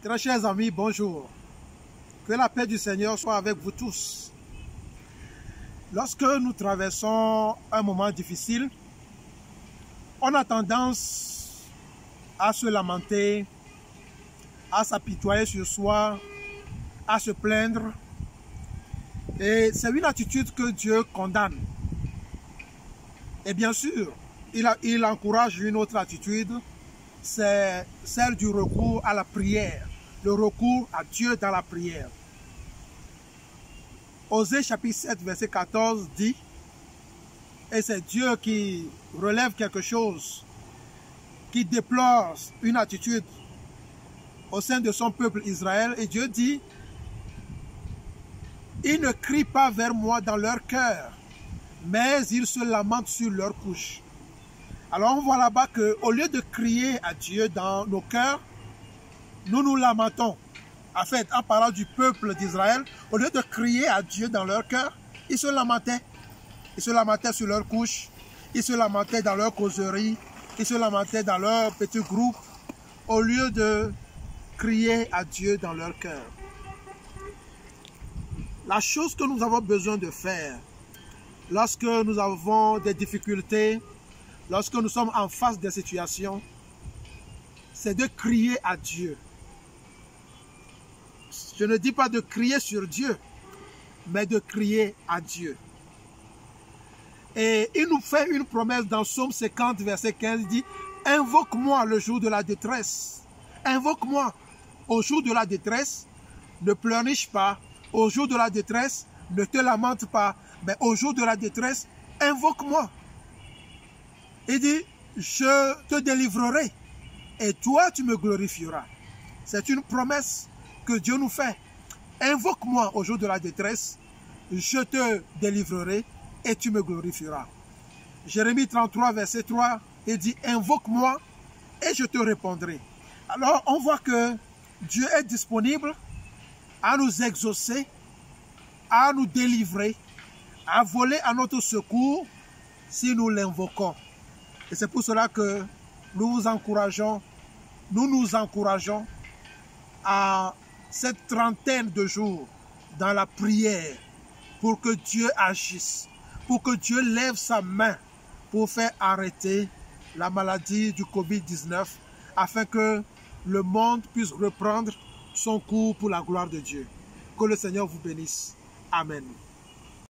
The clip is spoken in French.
Très chers amis, bonjour. Que la paix du Seigneur soit avec vous tous. Lorsque nous traversons un moment difficile, on a tendance à se lamenter, à s'apitoyer sur soi, à se plaindre. Et c'est une attitude que Dieu condamne. Et bien sûr, il encourage une autre attitude, c'est celle du recours à la prière, le recours à Dieu dans la prière. Osée chapitre 7, verset 14 dit, et c'est Dieu qui relève quelque chose, qui déplore une attitude au sein de son peuple Israël, et Dieu dit, ils ne crient pas vers moi dans leur cœur, mais ils se lamentent sur leur couche. Alors on voit là-bas qu'au lieu de crier à Dieu dans nos cœurs, nous nous lamentons. En fait, en parlant du peuple d'Israël, au lieu de crier à Dieu dans leur cœur, ils se lamentaient. Ils se lamentaient sur leur couche, ils se lamentaient dans leur causerie, ils se lamentaient dans leur petit groupe, au lieu de crier à Dieu dans leur cœur. La chose que nous avons besoin de faire lorsque nous avons des difficultés, lorsque nous sommes en face des situations, c'est de crier à Dieu. Je ne dis pas de crier sur Dieu, mais de crier à Dieu. Et il nous fait une promesse dans Psaume 50, verset 15, il dit « Invoque-moi le jour de la détresse. Invoque-moi au jour de la détresse, ne pleurniche pas. Au jour de la détresse, ne te lamente pas. Mais au jour de la détresse, invoque-moi. » Il dit « Je te délivrerai et toi tu me glorifieras. » C'est une promesse que Dieu nous fait. Invoque-moi au jour de la détresse, je te délivrerai et tu me glorifieras. Jérémie 33, verset 3, il dit « Invoque-moi et je te répondrai. » Alors on voit que Dieu est disponible à nous exaucer, à nous délivrer, à voler à notre secours si nous l'invoquons. Et c'est pour cela que nous nous encourageons à cette trentaine de jours dans la prière pour que Dieu agisse, pour que Dieu lève sa main pour faire arrêter la maladie du Covid-19 afin que le monde puisse reprendre son cours pour la gloire de Dieu. Que le Seigneur vous bénisse. Amen.